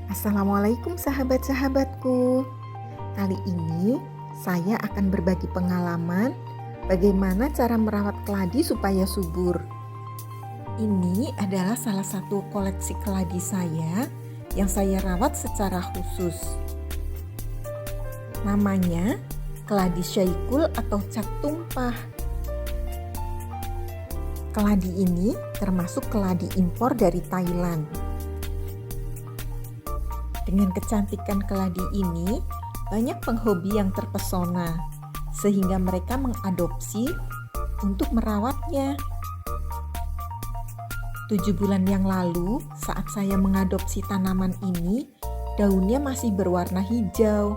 Assalamualaikum sahabat-sahabatku. Kali ini saya akan berbagi pengalaman bagaimana cara merawat keladi supaya subur. Ini adalah salah satu koleksi keladi saya yang saya rawat secara khusus. Namanya keladi syaikul atau cat tumpah. Keladi ini termasuk keladi impor dari Thailand. Dengan kecantikan keladi ini, banyak penghobi yang terpesona, sehingga mereka mengadopsi untuk merawatnya. 7 bulan yang lalu, saat saya mengadopsi tanaman ini, daunnya masih berwarna hijau,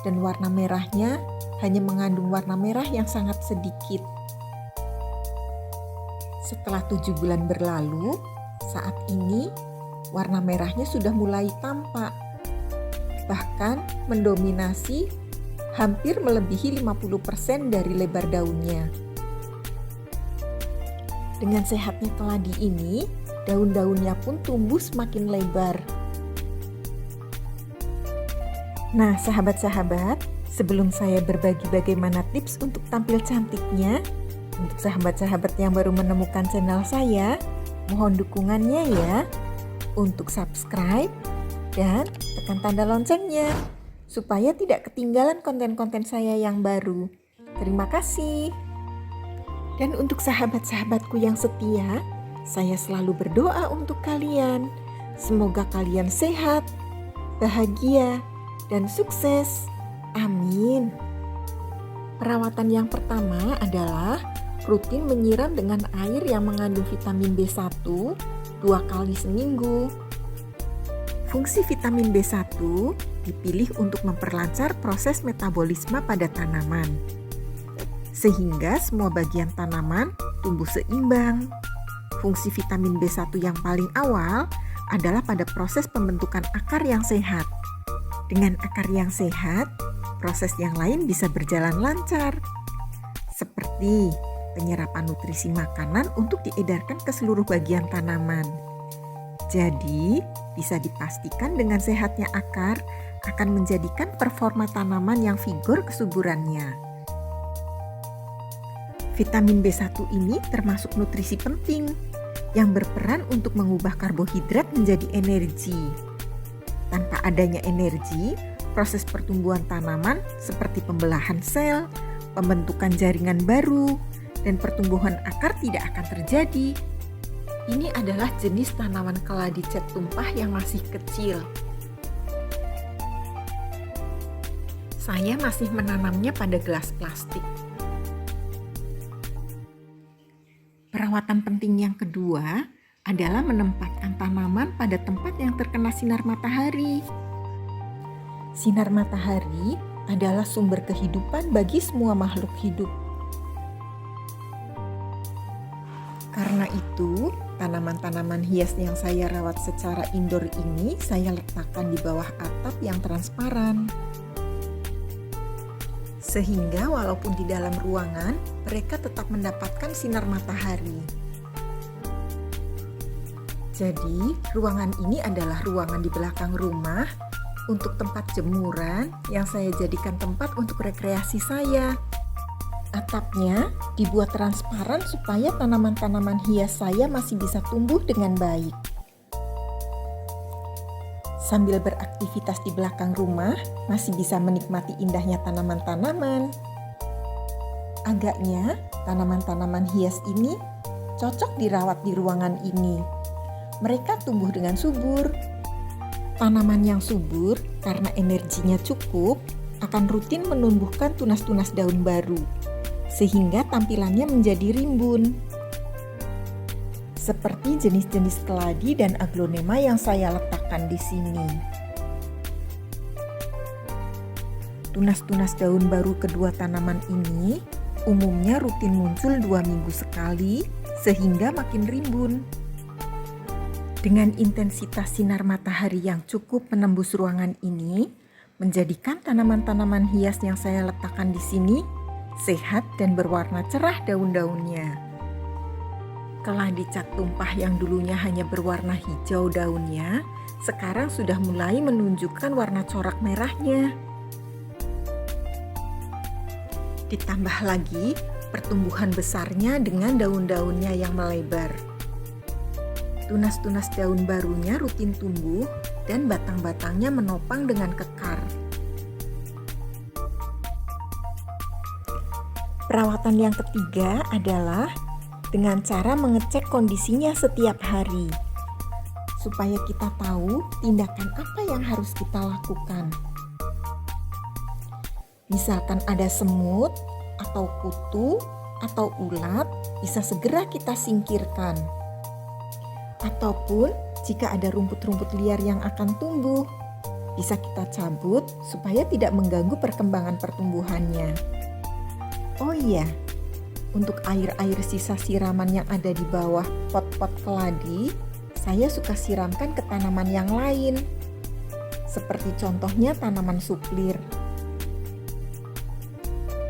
dan warna merahnya hanya mengandung warna merah yang sangat sedikit. Setelah 7 bulan berlalu, saat ini warna merahnya sudah mulai tampak. Bahkan mendominasi hampir melebihi 50% dari lebar daunnya. Dengan sehatnya keladi ini, daun-daunnya pun tumbuh semakin lebar. Nah, sahabat-sahabat, sebelum saya berbagi bagaimana tips untuk tampil cantiknya, untuk sahabat-sahabat yang baru menemukan channel saya, mohon dukungannya ya, untuk subscribe dan tekan tanda loncengnya supaya tidak ketinggalan konten-konten saya yang baru. Terima kasih. Dan untuk sahabat-sahabatku yang setia, saya selalu berdoa untuk kalian. Semoga kalian sehat, bahagia, dan sukses. Amin. Perawatan yang pertama adalah rutin menyiram dengan air yang mengandung vitamin B1 2 kali seminggu. Fungsi vitamin B1 dipilih untuk memperlancar proses metabolisme pada tanaman, sehingga semua bagian tanaman tumbuh seimbang. Fungsi vitamin B1 yang paling awal adalah pada proses pembentukan akar yang sehat. Dengan akar yang sehat, proses yang lain bisa berjalan lancar, seperti penyerapan nutrisi makanan untuk diedarkan ke seluruh bagian tanaman. Jadi, bisa dipastikan dengan sehatnya akar akan menjadikan performa tanaman yang vigor kesuburannya. Vitamin B1 ini termasuk nutrisi penting yang berperan untuk mengubah karbohidrat menjadi energi. Tanpa adanya energi, proses pertumbuhan tanaman seperti pembelahan sel, pembentukan jaringan baru, dan pertumbuhan akar tidak akan terjadi. Ini adalah jenis tanaman keladi cat tumpah yang masih kecil. Saya masih menanamnya pada gelas plastik. Perawatan penting yang kedua adalah menempatkan tanaman pada tempat yang terkena sinar matahari. Sinar matahari adalah sumber kehidupan bagi semua makhluk hidup. Karena itu, tanaman-tanaman hias yang saya rawat secara indoor ini saya letakkan di bawah atap yang transparan. Sehingga walaupun di dalam ruangan, mereka tetap mendapatkan sinar matahari. Jadi, ruangan ini adalah ruangan di belakang rumah untuk tempat jemuran yang saya jadikan tempat untuk rekreasi saya. Atapnya dibuat transparan supaya tanaman-tanaman hias saya masih bisa tumbuh dengan baik. Sambil beraktivitas di belakang rumah, masih bisa menikmati indahnya tanaman-tanaman. Agaknya, tanaman-tanaman hias ini cocok dirawat di ruangan ini. Mereka tumbuh dengan subur. Tanaman yang subur karena energinya cukup akan rutin menumbuhkan tunas-tunas daun baru, sehingga tampilannya menjadi rimbun. Seperti jenis-jenis keladi dan aglonema yang saya letakkan di sini. Tunas-tunas daun baru kedua tanaman ini umumnya rutin muncul 2 minggu sekali, sehingga makin rimbun. Dengan intensitas sinar matahari yang cukup menembus ruangan ini, menjadikan tanaman-tanaman hias yang saya letakkan di sini sehat dan berwarna cerah daun-daunnya. Keladi cat tumpah yang dulunya hanya berwarna hijau daunnya, sekarang sudah mulai menunjukkan warna corak merahnya. Ditambah lagi pertumbuhan besarnya dengan daun-daunnya yang melebar. Tunas-tunas daun barunya rutin tumbuh dan batang-batangnya menopang dengan kekar. Perawatan yang ketiga adalah dengan cara mengecek kondisinya setiap hari, supaya kita tahu tindakan apa yang harus kita lakukan. Misalkan ada semut, atau kutu, atau ulat, bisa segera kita singkirkan. Ataupun jika ada rumput-rumput liar yang akan tumbuh, bisa kita cabut supaya tidak mengganggu perkembangan pertumbuhannya. Oh iya, untuk air-air sisa siraman yang ada di bawah pot-pot keladi, saya suka siramkan ke tanaman yang lain. Seperti contohnya tanaman suplir.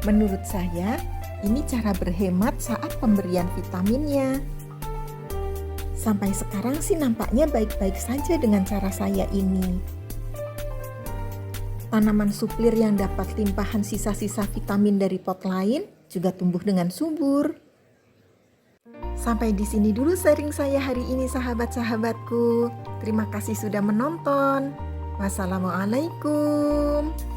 Menurut saya, ini cara berhemat saat pemberian vitaminnya. Sampai sekarang sih nampaknya baik-baik saja dengan cara saya ini. Tanaman suplir yang dapat limpahan sisa-sisa vitamin dari pot lain juga tumbuh dengan subur. Sampai di sini dulu sharing saya hari ini sahabat-sahabatku. Terima kasih sudah menonton. Wassalamualaikum.